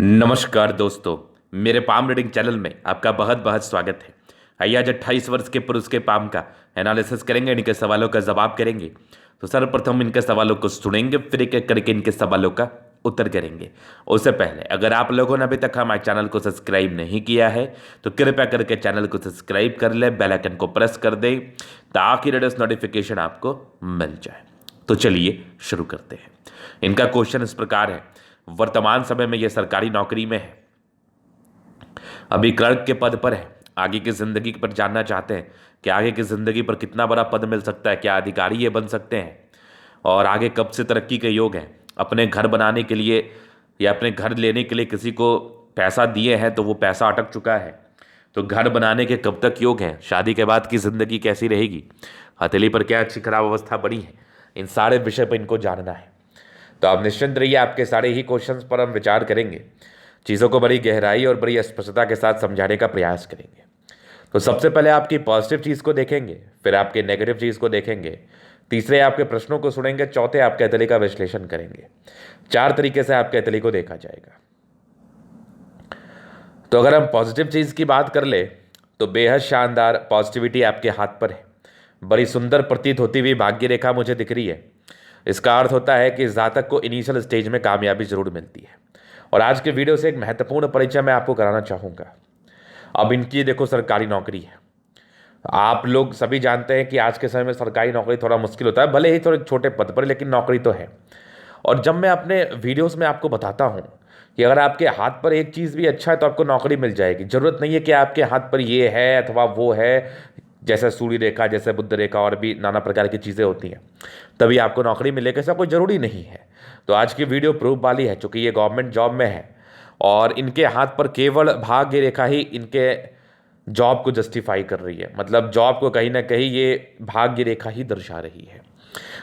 नमस्कार दोस्तों, मेरे पाम रीडिंग चैनल में आपका बहुत बहुत स्वागत है। आइए आज 28 वर्ष के पुरुष के पाम का एनालिसिस करेंगे, इनके सवालों का जवाब करेंगे। तो सर्वप्रथम इनके सवालों को सुनेंगे, फिर एक एक करके इनके सवालों का उत्तर करेंगे। उससे पहले अगर आप लोगों ने अभी तक हमारे चैनल को सब्सक्राइब नहीं किया है तो कृपया करके चैनल को सब्सक्राइब कर ले, बेल आइकन को प्रेस कर दें ताकि लेटेस्ट नोटिफिकेशन आपको मिल जाए। तो चलिए शुरू करते हैं। इनका क्वेश्चन इस प्रकार है, वर्तमान समय में यह सरकारी नौकरी में है, अभी क्लर्क के पद पर है, आगे की जिंदगी पर जानना चाहते हैं कि आगे की जिंदगी पर कितना बड़ा पद मिल सकता है, क्या अधिकारी ये बन सकते हैं और आगे कब से तरक्की के योग हैं। अपने घर बनाने के लिए या अपने घर लेने के लिए किसी को पैसा दिए हैं तो वो पैसा अटक चुका है, तो घर बनाने के कब तक योग हैं, शादी के बाद की जिंदगी कैसी रहेगी, हथेली पर क्या अच्छी खराब अवस्था बनी है, इन सारे विषय पर इनको जानना है। तो आप निश्चिंत रहिए, आपके सारे ही क्वेश्चंस पर हम विचार करेंगे, चीज़ों को बड़ी गहराई और बड़ी स्पष्टता के साथ समझाने का प्रयास करेंगे। तो सबसे पहले आपकी पॉजिटिव चीज़ को देखेंगे, फिर आपके नेगेटिव चीज़ को देखेंगे, तीसरे आपके प्रश्नों को सुनेंगे, चौथे आपके हथेली का विश्लेषण करेंगे। 4 तरीके से आपके हथेली को देखा जाएगा। तो अगर हम पॉजिटिव चीज़ की बात कर ले तो बेहद शानदार पॉजिटिविटी आपके हाथ पर है, बड़ी सुंदर प्रतीत होती हुई भाग्य रेखा मुझे दिख रही है। इसका अर्थ होता है कि जातक को इनिशियल स्टेज में कामयाबी जरूर मिलती है। और आज के वीडियो से एक महत्वपूर्ण परिचय मैं आपको कराना चाहूँगा। अब इनकी देखो सरकारी नौकरी है, आप लोग सभी जानते हैं कि आज के समय में सरकारी नौकरी थोड़ा मुश्किल होता है, भले ही थोड़े छोटे पद पर, लेकिन नौकरी तो है। और जब मैं अपने वीडियोस में आपको बताता हूँ कि अगर आपके हाथ पर एक चीज़ भी अच्छा है तो आपको नौकरी मिल जाएगी, ज़रूरत नहीं है कि आपके हाथ पर ये है अथवा वो है, जैसे सूर्य रेखा, जैसे बुध रेखा और भी नाना प्रकार की चीज़ें होती हैं तभी आपको नौकरी मिलेगी, ऐसा कोई ज़रूरी नहीं है। तो आज की वीडियो प्रूफ वाली है, चूँकि ये गवर्नमेंट जॉब में है और इनके हाथ पर केवल भाग्य रेखा ही इनके जॉब को जस्टिफाई कर रही है, मतलब जॉब को कहीं ना कहीं ये भाग्य रेखा ही दर्शा रही है।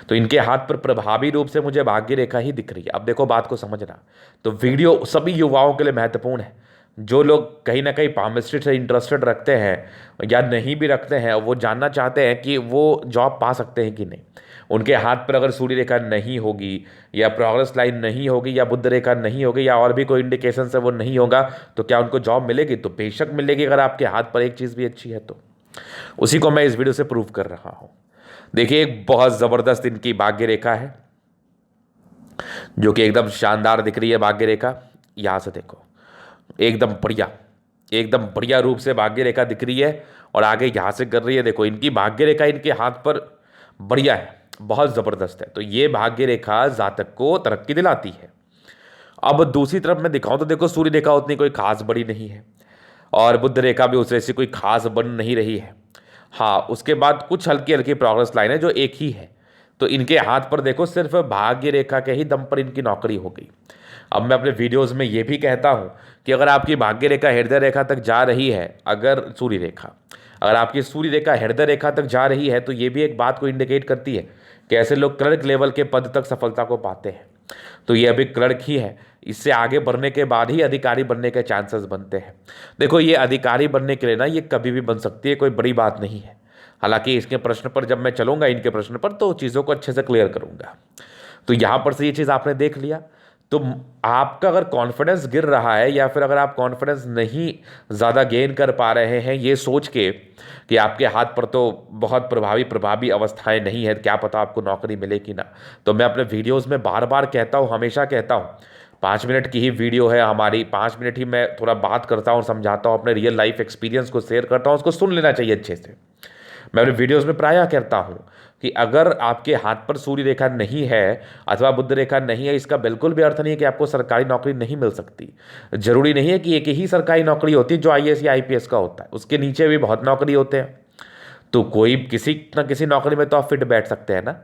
तो इनके हाथ पर प्रभावी रूप से मुझे भाग्य रेखा ही दिख रही है। अब देखो बात को समझना, तो वीडियो सभी युवाओं के लिए महत्वपूर्ण है। जो लोग कहीं ना कहीं पामिस्ट्री से इंटरेस्टेड रखते हैं या नहीं भी रखते हैं, वो जानना चाहते हैं कि वो जॉब पा सकते हैं कि नहीं। उनके हाथ पर अगर सूर्य रेखा नहीं होगी या प्रोग्रेस लाइन नहीं होगी या बुध रेखा नहीं होगी या और भी कोई इंडिकेशन से वो नहीं होगा, तो क्या उनको जॉब मिलेगी? तो बेशक मिलेगी, अगर आपके हाथ पर एक चीज़ भी अच्छी है तो। उसी को मैं इस वीडियो से प्रूव कर रहा हूँ। देखिए, एक बहुत ज़बरदस्त इनकी भाग्य रेखा है जो कि एकदम शानदार दिख रही है। भाग्य रेखा यहाँ से देखो, एकदम बढ़िया, एकदम बढ़िया रूप से भाग्य रेखा दिख रही है और आगे यहाँ से कर रही है। देखो इनकी भाग्य रेखा इनके हाथ पर बढ़िया है, बहुत ज़बरदस्त है। तो ये भाग्य रेखा जातक को तरक्की दिलाती है। अब दूसरी तरफ मैं दिखाऊं तो देखो, सूर्य रेखा उतनी कोई खास बड़ी नहीं है और बुध रेखा भी उस जैसी कोई खास बन नहीं रही है। हाँ, उसके बाद कुछ हल्की हल्की प्रोग्रेस लाइन है जो एक ही है। तो इनके हाथ पर देखो सिर्फ भाग्य रेखा के ही दम पर इनकी नौकरी हो गई। अब मैं अपने वीडियोस में ये भी कहता हूँ कि अगर आपकी भाग्य रेखा हृदय रेखा तक जा रही है, अगर आपकी सूर्य रेखा हृदय रेखा तक जा रही है, तो ये भी एक बात को इंडिकेट करती है कि ऐसे लोग क्लर्क लेवल के पद तक सफलता को पाते हैं। तो ये अभी क्लर्क ही है, इससे आगे बढ़ने के बाद ही अधिकारी बनने के चांसेस बनते हैं। देखो, ये अधिकारी बनने के लिए ना ये कभी भी बन सकती है, कोई बड़ी बात नहीं है। हालांकि इसके प्रश्न पर जब मैं चलूंगा, इनके प्रश्न पर, तो चीज़ों को अच्छे से क्लियर करूंगा। तो यहाँ पर से ये चीज़ आपने देख लिया। तो आपका अगर कॉन्फिडेंस गिर रहा है या फिर अगर आप कॉन्फिडेंस नहीं ज़्यादा गेन कर पा रहे हैं ये सोच के कि आपके हाथ पर तो बहुत प्रभावी अवस्थाएं नहीं है, क्या पता आपको नौकरी मिले कि ना, तो मैं अपने वीडियोस में बार बार कहता हूँ, हमेशा कहता हूँ, 5 मिनट की ही वीडियो है हमारी, 5 मिनट ही मैं थोड़ा बात करता हूँ, समझाता हूँ, अपने रियल लाइफ एक्सपीरियंस को शेयर करता हूँ, उसको सुन लेना चाहिए अच्छे से। मैं अपने वीडियोस में प्रायः कहता हूँ कि अगर आपके हाथ पर सूर्य रेखा नहीं है अथवा बुध रेखा नहीं है, इसका बिल्कुल भी अर्थ नहीं है कि आपको सरकारी नौकरी नहीं मिल सकती। जरूरी नहीं है कि एक ही सरकारी नौकरी होती है जो आईएएस या आईपीएस का होता है, उसके नीचे भी बहुत नौकरी होते हैं। तो कोई किसी न किसी नौकरी में तो आप फिट बैठ सकते हैं ना,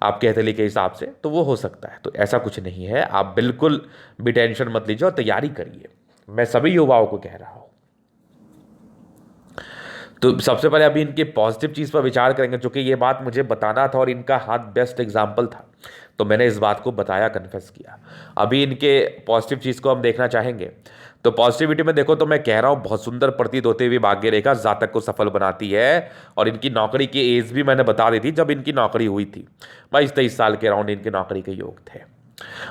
आपके हथेली के हिसाब से, तो वो हो सकता है। तो ऐसा कुछ नहीं है, आप बिल्कुल भी टेंशन मत लीजिए और तैयारी करिए, मैं सभी युवाओं को कह रहा हूँ। तो सबसे पहले अभी इनके पॉजिटिव चीज़ पर विचार करेंगे, क्योंकि ये बात मुझे बताना था और इनका हाथ बेस्ट एग्जाम्पल था, तो मैंने इस बात को बताया, कन्फेस किया। अभी इनके पॉजिटिव चीज़ को हम देखना चाहेंगे। तो पॉजिटिविटी में देखो, तो मैं कह रहा हूँ बहुत सुंदर प्रतीत होते हुए भाग्य रेखा जातक को सफल बनाती है। और इनकी नौकरी की एज भी मैंने बता दी थी जब इनकी नौकरी हुई थी, 22-23 साल के अराउंड इनकी नौकरी के योग थे।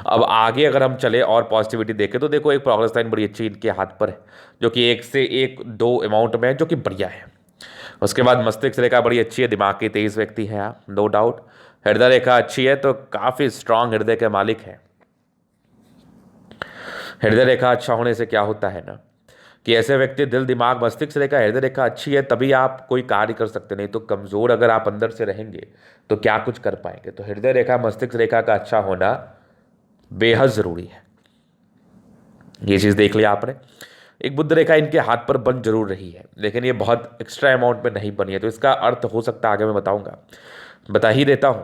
अब आगे अगर हम चले और पॉजिटिविटी देखें तो देखो एक प्रोग्रेस लाइन बड़ी अच्छी इनके हाथ पर है, जो कि 1 से 1 2 अमाउंट में है, जो कि बढ़िया है। उसके बाद मस्तिष्क रेखा बड़ी अच्छी है, दिमाग की तेज व्यक्ति है आप, नो डाउट। हृदय रेखा अच्छी है, तो काफी स्ट्रांग हृदय के मालिक है। हृदय रेखा अच्छा होने से क्या होता है ना कि ऐसे व्यक्ति दिल दिमाग मस्तिष्क रेखा हृदय रेखा अच्छी है तभी आप कोई कार्य कर सकते, नहीं तो कमजोर अगर आप अंदर से रहेंगे तो क्या कुछ कर पाएंगे। तो हृदय रेखा मस्तिष्क रेखा का अच्छा होना बेहद जरूरी है, ये चीज देख लिया आपने। एक बुध रेखा इनके हाथ पर बन जरूर रही है, लेकिन ये बहुत एक्स्ट्रा अमाउंट में नहीं बनी है, तो इसका अर्थ हो सकता है आगे मैं बताऊंगा, बता ही देता हूं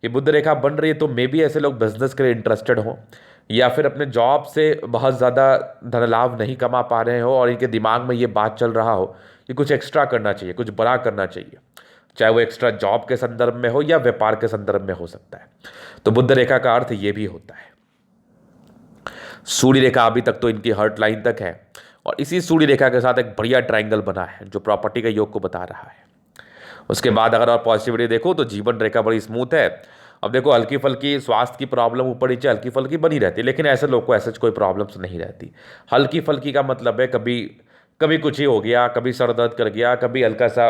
कि बुध रेखा बन रही है तो मे बी ऐसे लोग बिजनेस के लिए इंटरेस्टेड हो, या फिर अपने जॉब से बहुत ज़्यादा धन लाभ नहीं कमा पा रहे हो और इनके दिमाग में ये बात चल रहा हो कि कुछ एक्स्ट्रा करना चाहिए, कुछ बड़ा करना चाहिए, चाहे वो एक्स्ट्रा जॉब के संदर्भ में हो या व्यापार के संदर्भ में हो सकता है। तो बुध रेखा का अर्थ ये भी होता है। सूर्य रेखा अभी तक तो इनकी हर्ट लाइन तक है, और इसी सूर्य रेखा के साथ एक बढ़िया ट्राइंगल बना है जो प्रॉपर्टी के योग को बता रहा है। उसके बाद अगर और पॉजिटिविटी देखो तो जीवन रेखा बड़ी स्मूथ है। अब देखो हल्की फल्की स्वास्थ्य की प्रॉब्लम ऊपर नीचे हल्की फल्की बनी रहती है, लेकिन ऐसे लोग को ऐसे कोई प्रॉब्लम्स नहीं रहती। हल्की फल्की का मतलब है कभी कभी कुछ ही हो गया, कभी सर दर्द कर गया, कभी हल्का सा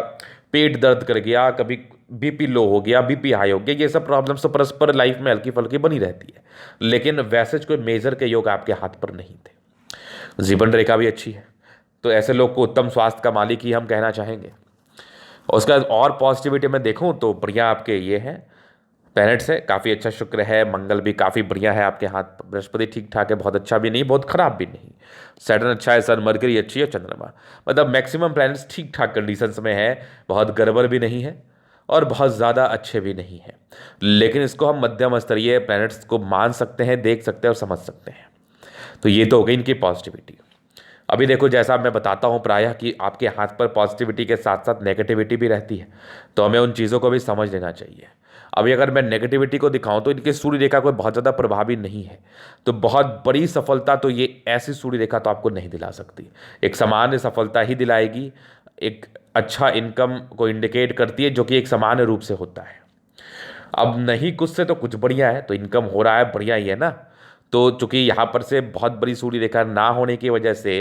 पेट दर्द कर गया, कभी बीपी लो हो गया, बीपी हाई हो गया, ये सब प्रॉब्लम्स तो परस्पर लाइफ में हल्की फल्की बनी रहती है, लेकिन वैसे कोई मेजर के योग आपके हाथ पर नहीं थे। जीवन रेखा भी अच्छी है, तो ऐसे लोग को उत्तम स्वास्थ्य का मालिक ही हम कहना चाहेंगे। और उसका और पॉजिटिविटी में देखूं तो बढ़िया आपके ये है प्लैनेट्स है, काफ़ी अच्छा शुक्र है, मंगल भी काफ़ी बढ़िया है आपके हाथ, बृहस्पति ठीक ठाक है, बहुत अच्छा भी नहीं बहुत खराब भी नहीं, सैटर्न अच्छा है, सन मरकरी अच्छी है, चंद्रमा, मतलब मैक्सिमम प्लैनेट्स ठीक ठाक कंडीशंस में है, बहुत गड़बड़ भी नहीं है और बहुत ज़्यादा अच्छे भी नहीं है, लेकिन इसको हम मध्यम स्तरीय प्लैनेट्स को मान सकते हैं, देख सकते हैं और समझ सकते हैं। तो ये तो हो गई इनकी पॉजिटिविटी। अभी देखो जैसा मैं बताता हूँ प्रायः कि आपके हाथ पर पॉजिटिविटी के साथ साथ नेगेटिविटी भी रहती है, तो हमें उन चीज़ों को भी समझ लेना चाहिए। अभी अगर मैं नेगेटिविटी को दिखाऊं तो इनके सूर्य रेखा कोई बहुत ज़्यादा प्रभावी नहीं है, तो बहुत बड़ी सफलता तो ये ऐसी सूर्य रेखा तो आपको नहीं दिला सकती, एक सामान्य सफलता ही दिलाएगी, एक अच्छा इनकम को इंडिकेट करती है जो कि एक सामान्य रूप से होता है। अब नहीं कुछ से तो कुछ बढ़िया है, तो इनकम हो रहा है बढ़िया ही है ना। तो चूंकि यहाँ पर से बहुत बड़ी सूर्य रेखा ना होने की वजह से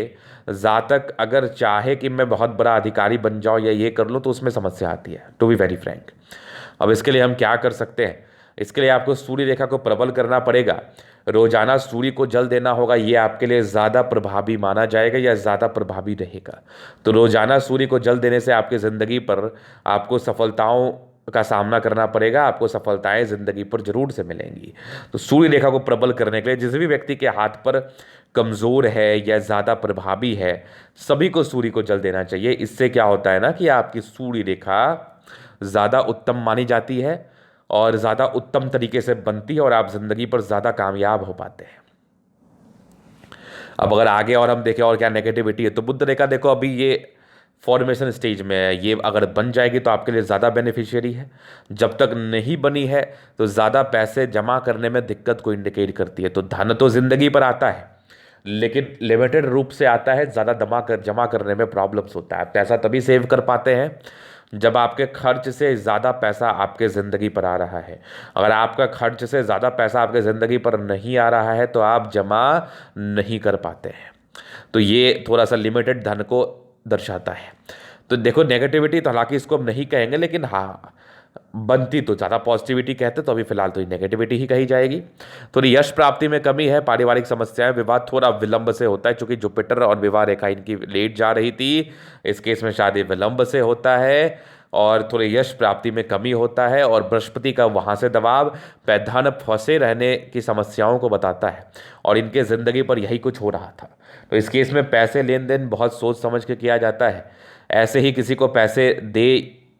जातक अगर चाहे कि मैं बहुत बड़ा अधिकारी बन जाऊँ या ये कर लूँ तो उसमें समस्या आती है, टू बी वेरी फ्रैंक। अब इसके लिए हम क्या कर सकते हैं, इसके लिए आपको सूर्य रेखा को प्रबल करना पड़ेगा, रोजाना सूर्य को जल देना होगा, ये आपके लिए ज़्यादा प्रभावी माना जाएगा या ज़्यादा प्रभावी रहेगा। तो रोजाना सूर्य को जल देने से आपकी ज़िंदगी पर आपको सफलताओं का सामना करना पड़ेगा, आपको सफलताएं ज़िंदगी पर जरूर से मिलेंगी। तो सूर्य रेखा को प्रबल करने के लिए जिस भी व्यक्ति के हाथ पर कमज़ोर है या ज़्यादा प्रभावी है, सभी को सूर्य को जल देना चाहिए। इससे क्या होता है ना कि आपकी सूर्य रेखा ज़्यादा उत्तम मानी जाती है और ज़्यादा उत्तम तरीके से बनती है और आप ज़िंदगी पर ज़्यादा कामयाब हो पाते हैं। अब अगर आगे और हम देखें और क्या नेगेटिविटी है, तो बुध रेखा देखो अभी ये फॉर्मेशन स्टेज में है, ये अगर बन जाएगी तो आपके लिए ज़्यादा बेनिफिशियरी है, जब तक नहीं बनी है तो ज़्यादा पैसे जमा करने में दिक्कत को इंडिकेट करती है। तो धन तो ज़िंदगी पर आता है लेकिन लिमिटेड रूप से आता है, ज़्यादा जमा करने में प्रॉब्लम्स होता है। पैसा तभी सेव कर पाते हैं जब आपके खर्च से ज़्यादा पैसा आपके ज़िंदगी पर आ रहा है। अगर आपका खर्च से ज़्यादा पैसा आपके ज़िंदगी पर नहीं आ रहा है तो आप जमा नहीं कर पाते हैं। तो ये थोड़ा सा लिमिटेड धन को दर्शाता है। तो देखो नेगेटिविटी तो हालांकि इसको हम नहीं कहेंगे, लेकिन हाँ बनती तो ज़्यादा पॉजिटिविटी कहते, तो अभी फिलहाल तो ये नेगेटिविटी ही कही जाएगी। थोड़ी यश प्राप्ति में कमी है, पारिवारिक समस्याएं, विवाह थोड़ा विलंब से होता है, क्योंकि जुपिटर और विवाह रेखा इनकी लेट जा रही थी, इस केस में शादी विलंब से होता है और थोड़े यश प्राप्ति में कमी होता है। और बृहस्पति का वहाँ से दबाव पैधान फंसे रहने की समस्याओं को बताता है और इनके ज़िंदगी पर यही कुछ हो रहा था। तो इस केस में पैसे लेन देन बहुत सोच समझ के किया जाता है, ऐसे ही किसी को पैसे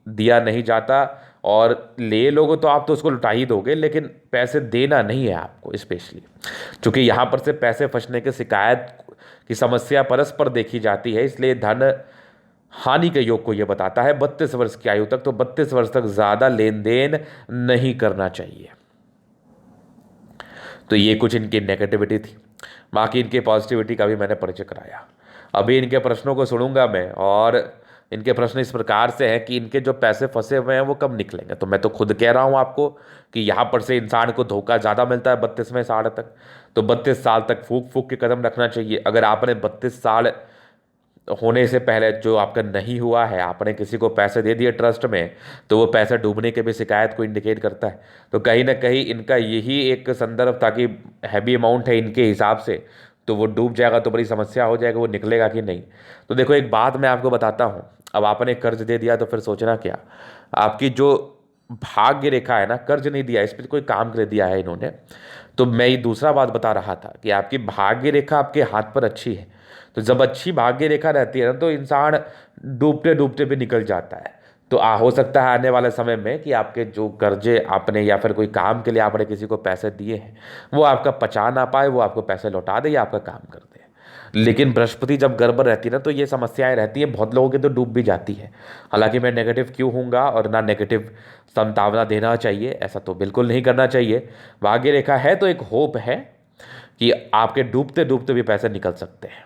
दिया नहीं जाता, और ले लोगे तो आप तो उसको लुटा ही दोगे, लेकिन पैसे देना नहीं है आपको स्पेशली, क्योंकि यहाँ पर से पैसे फंसने की शिकायत की समस्या परस्पर देखी जाती है, इसलिए धन हानि के योग को यह बताता है 32 वर्ष की आयु तक, तो 32 वर्ष तक ज़्यादा लेन देन नहीं करना चाहिए। तो ये कुछ इनकी नेगेटिविटी थी, बाकी इनके पॉजिटिविटी का भी मैंने परिचय कराया। अभी इनके प्रश्नों को सुनूंगा मैं और इनके प्रश्न इस प्रकार से हैं कि इनके जो पैसे फंसे हुए हैं वो कब निकलेंगे। तो मैं तो खुद कह रहा हूँ आपको कि यहाँ पर से इंसान को धोखा ज़्यादा मिलता है 32वें साल तक। तो 32 साल तक फूक फूक के कदम रखना चाहिए। अगर आपने 32 साल होने से पहले जो आपका नहीं हुआ है, आपने किसी को पैसे दे दिए ट्रस्ट में, तो वो पैसा डूबने के भी शिकायत को इंडिकेट करता है। तो कहीं ना कहीं इनका यही एक संदर्भ था कि हैवी अमाउंट है इनके हिसाब से, तो वो डूब जाएगा तो बड़ी समस्या हो जाएगी, वो निकलेगा कि नहीं। तो देखो एक बात मैं आपको बताता हूँ, अब आपने कर्ज दे दिया तो फिर सोचना क्या, आपकी जो भाग्य रेखा है ना, कर्ज नहीं दिया, इस पर कोई काम कर दिया है इन्होंने। तो मैं ये दूसरा बात बता रहा था कि आपकी भाग्य रेखा आपके हाथ पर अच्छी है। तो जब अच्छी भाग्य रेखा रहती है ना, तो इंसान डूबते डूबते भी निकल जाता है। तो हो सकता है आने वाले समय में कि आपके जो कर्जे आपने या फिर कोई काम के लिए आपने किसी को पैसे दिए हैं, वो आपका पचा ना पाए, वो आपको पैसे लौटा दे या आपका काम कर दे। लेकिन बृहस्पति जब गड़बड़ रहती है ना, तो ये समस्याएं रहती हैं, बहुत लोगों की तो डूब भी जाती है। हालांकि मैं नेगेटिव क्यों हूँगा और ना नेगेटिव संभावना देना चाहिए, ऐसा तो बिल्कुल नहीं करना चाहिए। भाग्य रेखा है तो एक होप है कि आपके डूबते डूबते भी पैसे निकल सकते हैं।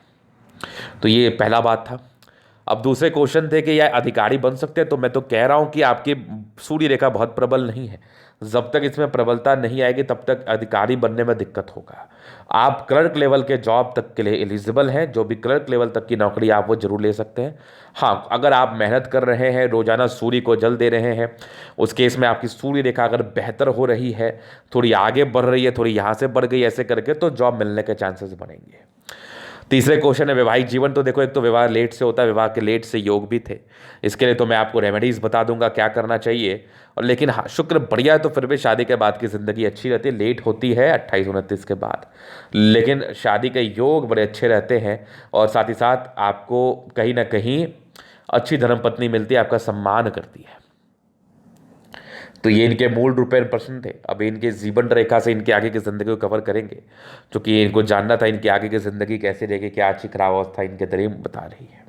तो ये पहला बात था। अब दूसरे क्वेश्चन थे कि यह अधिकारी बन सकते हैं। तो मैं तो कह रहा हूं कि आपकी सूर्य रेखा बहुत प्रबल नहीं है। जब तक इसमें प्रबलता नहीं आएगी तब तक अधिकारी बनने में दिक्कत होगा। आप क्लर्क लेवल के जॉब तक के लिए एलिजिबल हैं, जो भी क्लर्क लेवल तक की नौकरी आप वो जरूर ले सकते हैं। हाँ, अगर आप मेहनत कर रहे हैं, रोजाना सूर्य को जल दे रहे हैं, उस केस में आपकी सूर्य रेखा अगर बेहतर हो रही है, थोड़ी आगे बढ़ रही है, थोड़ी यहाँ से बढ़ गई, ऐसे करके तो जॉब मिलने के चांसेस बढ़ेंगे। तीसरे क्वेश्चन है वैवाहिक जीवन। तो देखो एक तो विवाह लेट से होता है, विवाह के लेट से योग भी थे। इसके लिए तो मैं आपको रेमेडीज बता दूंगा क्या करना चाहिए। और लेकिन हाँ, शुक्र बढ़िया है तो फिर भी शादी के बाद की जिंदगी अच्छी रहती है। लेट होती है 28-29 के बाद, लेकिन शादी के योग बड़े अच्छे रहते हैं। और साथ ही साथ आपको कहीं ना कहीं अच्छी धर्मपत्नी मिलती है, आपका सम्मान करती है। तो ये इनके मूल रूप में प्रश्न थे। अब इनके जीवन रेखा से इनके आगे की जिंदगी को कवर करेंगे, क्योंकि इनको जानना था इनकी आगे की जिंदगी कैसे रहेगी, क्या अच्छी खराब अवस्था इनके तरह बता रही है।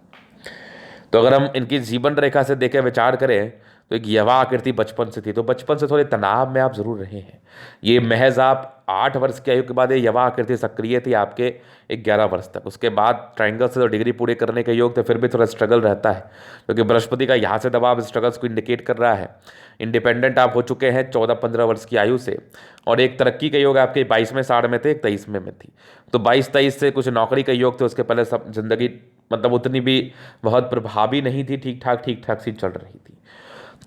तो अगर हम इनकी जीवन रेखा से देखें, विचार करें, तो एक यवा आकृति बचपन से थी। तो बचपन से थोड़े तनाव में आप जरूर रहे हैं। ये महज आप 8 वर्ष की आयु के बाद ये यवा आकृति सक्रिय थी आपके 11 वर्ष तक। उसके बाद ट्रायंगल से तो डिग्री पूरे करने के योग थे, फिर भी थोड़ा स्ट्रगल रहता है, क्योंकि बृहस्पति का यहाँ से दबाव स्ट्रगल्स को इंडिकेट कर रहा है। इंडिपेंडेंट आप हो चुके हैं 14-15 वर्ष की आयु से, और एक तरक्की के योग आपके 22वें साल में थे, एक 23वें में थी। तो 22-23 से कुछ नौकरी के योग थे। उसके पहले सब जिंदगी मतलब उतनी भी बहुत प्रभावी नहीं थी, ठीक ठाक सी चल रही थी।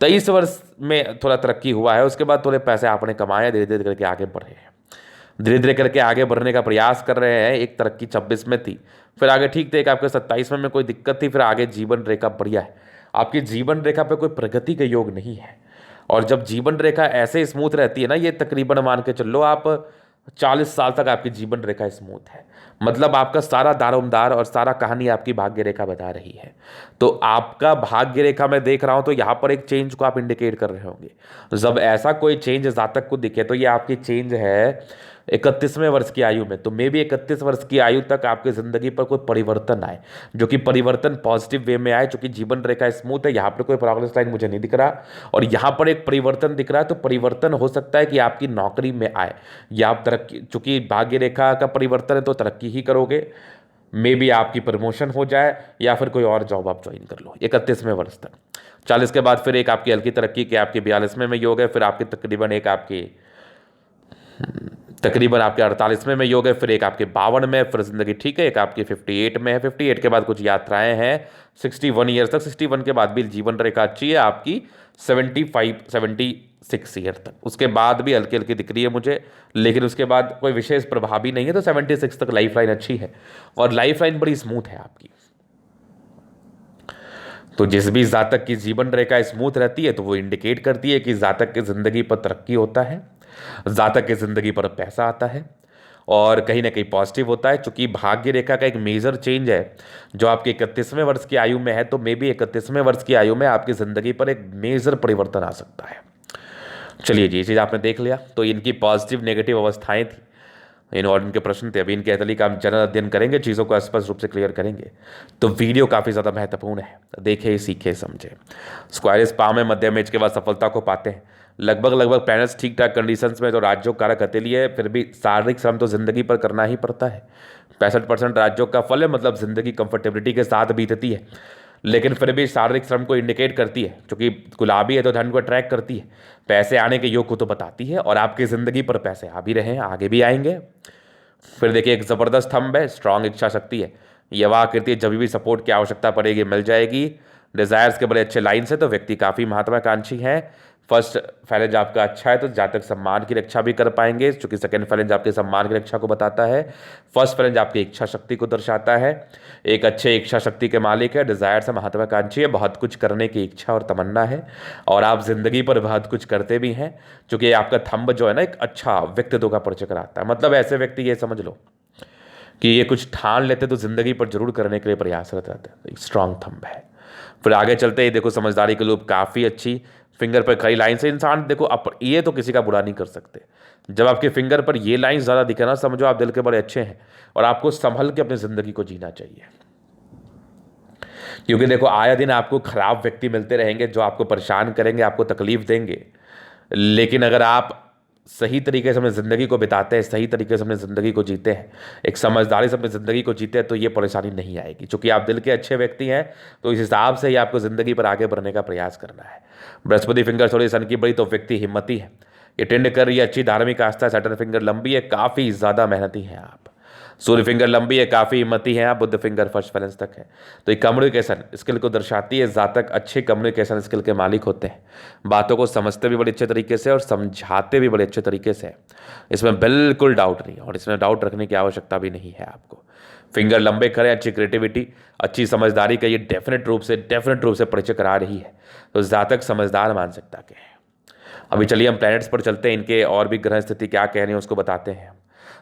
23 वर्ष में थोड़ा तरक्की हुआ है। उसके बाद थोड़े पैसे आपने कमाए, धीरे धीरे करके आगे बढ़े हैं, धीरे धीरे करके आगे बढ़ने का प्रयास कर रहे हैं। एक तरक्की 26 में थी, फिर आगे ठीक थे, एक आपके 27वें में कोई दिक्कत थी, फिर आगे जीवन रेखा बढ़िया है। आपकी जीवन रेखा पे कोई प्रगति के योग नहीं है। और जब जीवन रेखा ऐसे स्मूथ रहती है ना, ये तकरीबन मान के चलो आप 40 साल तक आपकी जीवन रेखा स्मूथ है। मतलब आपका सारा दारोमदार और सारा कहानी आपकी भाग्य रेखा बता रही है। तो आपका भाग्य रेखा मैं देख रहा हूं, तो यहां पर एक चेंज को आप इंडिकेट कर रहे होंगे। जब ऐसा कोई चेंज जातक को दिखे, तो ये आपकी चेंज है 31वें वर्ष की आयु में। तो मे भी 31 वर्ष की आयु तक आपकी जिंदगी पर कोई परिवर्तन आए, जो कि परिवर्तन पॉजिटिव वे में आए। चूंकि जीवन रेखा स्मूथ है, यहाँ पर कोई प्रोग्रेस लाइन मुझे नहीं दिख रहा, और यहाँ पर एक परिवर्तन दिख रहा है। तो परिवर्तन हो सकता है कि आपकी नौकरी में आए, या आप तरक्की, चूंकि भाग्य रेखा का परिवर्तन है तो तरक्की ही करोगे। मे बी आपकी प्रमोशन हो जाए, या फिर कोई और जॉब आप ज्वाइन कर लो 31वें वर्ष तक। 40 के बाद फिर एक आपकी हल्की तरक्की के आपके 42वें में योग है, फिर आपकी तकरीबन आपके 48वें में योग है, फिर एक आपके 52 में, फिर जिंदगी ठीक है, एक आपके 58 में है। 58 के बाद कुछ यात्राएं हैं 61 ईयर्स तक। 61 के बाद भी जीवन रेखा अच्छी है आपकी 76 ईयर तक। उसके बाद भी हल्की हल्की दिख रही है मुझे, लेकिन उसके बाद कोई विशेष प्रभावी नहीं है। तो 76 तक लाइफ लाइन अच्छी है, और लाइफ लाइन बड़ी स्मूथ है आपकी। तो जिस भी जातक की जीवन रेखा स्मूथ रहती है, तो वो इंडिकेट करती है कि जातक की जिंदगी पर तरक्की होता है, जातक की जिंदगी पर पैसा आता है, और कहीं ना कहीं पॉजिटिव होता है। चूंकि भाग्य रेखा का एक मेजर चेंज है जो आपके 31वें वर्ष की आयु में है, तो मे बी 31वें वर्ष की आयु में आपकी जिंदगी पर एक मेजर परिवर्तन आ सकता है। चलिए जी, ये चीज़ आपने देख लिया। तो इनकी पॉजिटिव नेगेटिव अवस्थाएं थी, और इनके प्रश्न थे। अभी इनके अतली का हम जनरल अध्ययन करेंगे, चीज़ों को स्पष्ट रूप से क्लियर करेंगे। तो वीडियो काफ़ी ज़्यादा महत्वपूर्ण है, देखे सीखे समझे। स्क्वायरिस पा में मध्यम एज के बाद सफलता को पाते हैं। लगभग प्लैनेट्स ठीक ठाक कंडीशंस में, तो राज्यों कारक हथेली है, फिर भी शारीरिक श्रम तो जिंदगी पर करना ही पड़ता है। 65% राज्यों का फल है, मतलब जिंदगी कंफर्टेबिलिटी के साथ बीतती है। लेकिन फिर भी शारीरिक श्रम को इंडिकेट करती है, क्योंकि गुलाबी है तो धन को अट्रैक्ट करती है, पैसे आने के योग को तो बताती है, और आपकी ज़िंदगी पर पैसे आ भी रहे हैं, आगे भी आएंगे। फिर देखिए एक ज़बरदस्त थंब है, स्ट्रांग इच्छा शक्ति है, यह आकृति जब भी सपोर्ट की आवश्यकता पड़ेगी मिल जाएगी। डिजायर्स के बड़े अच्छे लाइन्स है, तो व्यक्ति काफ़ी महत्वाकांक्षी है। फर्स्ट फैलेंज आपका अच्छा है तो जातक सम्मान की रक्षा भी कर पाएंगे, क्योंकि सेकंड फैलेंज आपके सम्मान की रक्षा को बताता है। फर्स्ट फैलेंज आपकी इच्छा शक्ति को दर्शाता है, एक अच्छे इच्छा शक्ति के मालिक है, डिजायर से महत्वाकांक्षी है, बहुत कुछ करने की इच्छा और तमन्ना है, और आप जिंदगी पर बहुत कुछ करते भी हैं, क्योंकि आपका थंब जो है ना एक अच्छा व्यक्तित्व का परिचय कराता है। मतलब ऐसे व्यक्ति ये समझ लो कि ये कुछ ठान लेते तो जिंदगी पर जरूर करने के लिए प्रयासरत रहते हैं, एक स्ट्रांग थंब है। फिर आगे चलते ही देखो समझदारी के लूप काफ़ी अच्छी, फिंगर पर खड़ी लाइन से इंसान देखो ये तो किसी का बुरा नहीं कर सकते। जब आपके फिंगर पर ये लाइन ज़्यादा दिखे ना, समझो आप दिल के बड़े अच्छे हैं और आपको संभल के अपनी ज़िंदगी को जीना चाहिए, क्योंकि देखो आए दिन आपको खराब व्यक्ति मिलते रहेंगे जो आपको परेशान करेंगे, आपको तकलीफ देंगे। लेकिन अगर आप सही तरीके से अपनी ज़िंदगी को बिताते हैं, सही तरीके से अपनी ज़िंदगी को जीते हैं, एक समझदारी से अपनी ज़िंदगी को जीते हैं, तो ये परेशानी नहीं आएगी, क्योंकि आप दिल के अच्छे व्यक्ति हैं। तो इस हिसाब से ही आपको ज़िंदगी पर आगे बढ़ने का प्रयास करना है। बृहस्पति फिंगर थोड़ी सन की बड़ी तो व्यक्ति हिम्मती है, ये टेंड कर रही है, अच्छी धार्मिक आस्था है। सैटर्न फिंगर लंबी है, काफ़ी ज़्यादा मेहनती हैं आप। सूर्य फिंगर लंबी है, काफ़ी हिम्मती हैं आप। बुद्ध फिंगर फर्स्ट बैलेंस तक है, तो ये कम्युनिकेशन स्किल को दर्शाती है। जातक अच्छे कम्युनिकेशन स्किल के मालिक होते हैं, बातों को समझते भी बड़े अच्छे तरीके से और समझाते भी बड़े अच्छे तरीके से। इसमें बिल्कुल डाउट नहीं, और इसमें डाउट रखने की आवश्यकता भी नहीं है आपको। फिंगर लंबे करें, अच्छी क्रिएटिविटी, अच्छी समझदारी का ये डेफिनेट रूप से परिचय करा रही है। तो जातक समझदार मानसिकता के हैं। अभी चलिए हम प्लैनेट्स पर चलते हैं, इनके और भी ग्रह स्थिति क्या कह रही है उसको बताते हैं।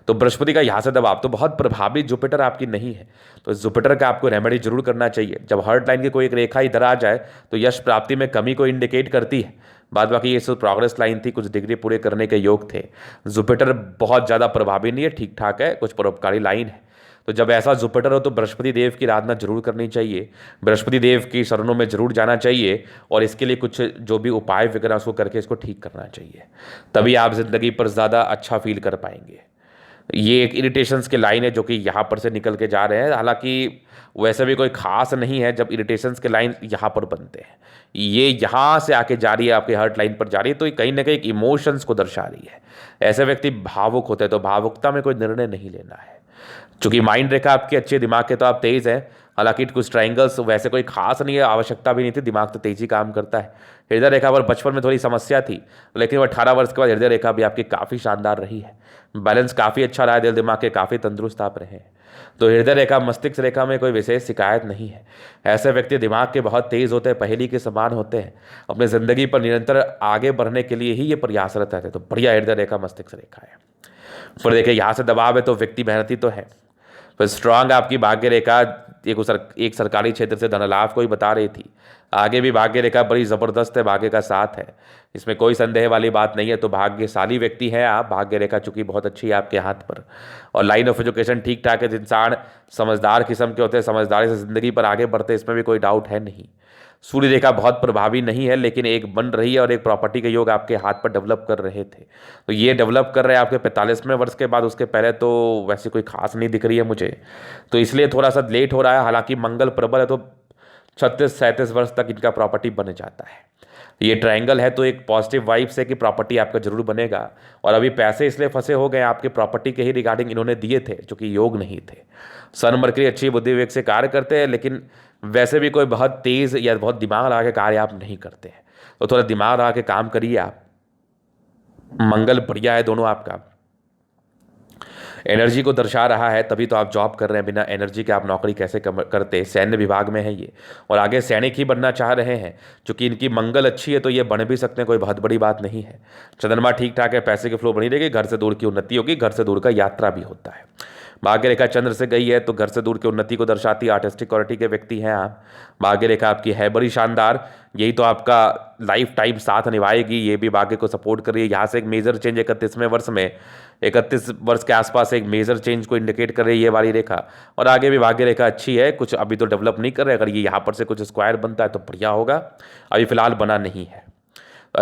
तो बृहस्पति का यहाँ से दबाव तो बहुत प्रभावी जुपिटर आपकी नहीं है, तो जुपिटर का आपको रेमेडी जरूर करना चाहिए। जब हर्ट लाइन की कोई एक रेखा इधर आ जाए तो यश प्राप्ति में कमी को इंडिकेट करती है। बाद बाकी ये सब प्रोग्रेस लाइन थी, कुछ डिग्री पूरे करने के योग थे। जुपिटर बहुत ज़्यादा प्रभावी नहीं है, ठीक ठाक है, कुछ परोपकारी लाइन है। तो जब ऐसा जुपिटर हो तो बृहस्पति देव की आराधना जरूर करनी चाहिए, बृहस्पति देव की शरणों में जरूर जाना चाहिए, और इसके लिए कुछ जो भी उपाय वगैरह उसको करके इसको ठीक करना चाहिए, तभी आप जिंदगी पर ज़्यादा अच्छा फील कर पाएंगे। ये एक इरिटेशंस के लाइन है जो कि यहाँ पर से निकल के जा रहे हैं, हालांकि वैसे भी कोई खास नहीं है। जब इरिटेशंस के लाइन यहाँ पर बनते हैं, ये यहाँ से आके जा रही है, आपके हार्ट लाइन पर जा रही है, तो ये कहीं ना कहीं इमोशंस को दर्शा रही है। ऐसे व्यक्ति भावुक होते हैं, तो भावुकता में कोई निर्णय नहीं लेना है। चूंकि माइंड रेखा आपके अच्छे, दिमाग के तो आप तेज हैं, हालांकि कुछ ट्रायंगल्स वैसे कोई खास नहीं है, आवश्यकता भी नहीं थी, दिमाग तो तेजी काम करता है। हृदय रेखा पर बचपन में थोड़ी समस्या थी, लेकिन वो 18 वर्ष के बाद हृदय रेखा भी आपकी काफ़ी शानदार रही है। बैलेंस काफ़ी अच्छा रहा है, दिल दिमाग के काफ़ी तंदुरुस्त आप रहे हैं। तो हृदय रेखा मस्तिष्क रेखा में कोई विशेष शिकायत नहीं है। ऐसे व्यक्ति दिमाग के बहुत तेज होते हैं, पहेली के समान होते हैं, अपने ज़िंदगी पर निरंतर आगे बढ़ने के लिए ही ये प्रयासरत रहते हैं। तो बढ़िया हृदय रेखा मस्तिष्क रेखा है। फिर देखिए यहाँ से दबाव है तो व्यक्ति मेहनती तो है। फिर स्ट्रांग आपकी भाग्य रेखा एक सरकारी क्षेत्र से धन लाभ को ही बता रही थी। आगे भी भाग्य रेखा बड़ी ज़बरदस्त है, भाग्य का साथ है, इसमें कोई संदेह वाली बात नहीं है। तो भाग्यशाली व्यक्ति हैं आप। भाग्य रेखा चूंकि बहुत अच्छी है आपके हाथ पर, और लाइन ऑफ एजुकेशन ठीक ठाक है। इंसान समझदार किस्म के होते हैं, समझदारी से ज़िंदगी पर आगे बढ़ते हैं, इसमें भी कोई डाउट है नहीं। सूर्य रेखा बहुत प्रभावी नहीं है, लेकिन एक बन रही है और एक प्रॉपर्टी के योग आपके हाथ पर डेवलप कर रहे थे। तो ये डेवलप कर रहे हैं आपके 45वें वर्ष के बाद, उसके पहले तो वैसे कोई खास नहीं दिख रही है मुझे, तो इसलिए थोड़ा सा लेट हो रहा है। हालांकि मंगल प्रबल है, तो 36-37 वर्ष तक इनका प्रॉपर्टी बन जाता है। ये ट्रायंगल है तो एक पॉजिटिव वाइब से कि प्रॉपर्टी आपका जरूर बनेगा। और अभी पैसे इसलिए फंसे हो गए आपके प्रॉपर्टी के ही रिगार्डिंग इन्होंने दिए थे, जो कि योग नहीं थे। सन मरकरी अच्छी बुद्धि विवेक से कार्य करते हैं, लेकिन वैसे भी कोई बहुत तेज या बहुत दिमाग लगा के कार्य आप नहीं करते हैं, तो थोड़ा दिमाग लगा के काम करिए आप। मंगल बढ़िया है दोनों आपका, एनर्जी को दर्शा रहा है, तभी तो आप जॉब कर रहे हैं। बिना एनर्जी के आप नौकरी कैसे करते। सैन्य विभाग में है ये, और आगे सैनिक ही बनना चाह रहे हैं। चूंकि इनकी मंगल अच्छी है तो ये बन भी सकते हैं, कोई बहुत बड़ी बात नहीं है। चंद्रमा ठीक ठाक है, पैसे की फ्लो बनी रहेगी, घर से दूर की उन्नति होगी, घर से दूर का यात्रा भी होता है। भाग्य रेखा चंद्र से गई है तो घर से दूर की उन्नति को दर्शाती है। आर्टिस्टिक क्वालिटी के व्यक्ति हैं आप। भाग्य रेखा आपकी है बड़ी शानदार, यही तो आपका लाइफ टाइम साथ निभाएगी, ये भी भाग्य को सपोर्ट कर रही है। यहाँ से एक मेजर चेंज 31वें वर्ष में, 31 वर्ष के आसपास एक मेजर चेंज को इंडिकेट कर रही है ये वाली रेखा। और आगे भी भाग्य रेखा अच्छी है, कुछ अभी तो डेवलप नहीं कर रहे। अगर ये यहाँ पर से कुछ स्क्वायर बनता है तो बढ़िया होगा, अभी फिलहाल बना नहीं है।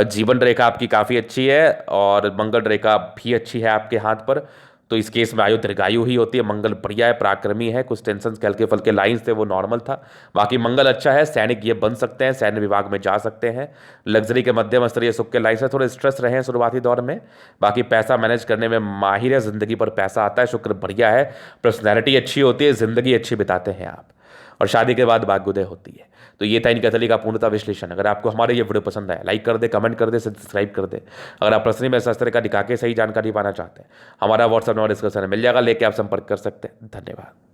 जीवन रेखा आपकी काफ़ी अच्छी है, और मंगल रेखा भी अच्छी है आपके हाथ पर। तो इस केस में आयु दीर्घायु ही होती है। मंगल बढ़िया है, पराक्रमी है, कुछ टेंशन के हल्के फल्के लाइन्स थे वो नॉर्मल था। बाकी मंगल अच्छा है, सैनिक ये बन सकते हैं, सैन्य विभाग में जा सकते हैं। लग्जरी के मध्यम स्तरीय सुख के लाइन से थोड़े स्ट्रेस रहे हैं शुरुआती दौर में। बाकी पैसा मैनेज करने में माहिर है, जिंदगी पर पैसा आता है, शुक्र बढ़िया है, पर्सनैलिटी अच्छी होती है, जिंदगी अच्छी बिताते हैं आप, और शादी के बाद भाग्योदय होती है। तो ये था इनका तली का पूर्णतः विश्लेषण। अगर आपको हमारे ये वीडियो पसंद आया, लाइक कर दे, कमेंट कर दे, सब्सक्राइब कर दे। अगर आप पर्सनली में शास्त्र का दिखा के सही जानकारी पाना चाहते हैं, हमारा व्हाट्सअप नंबर डिस्क्रिप्शन में मिल जाएगा, लेके आप संपर्क कर सकते हैं। धन्यवाद।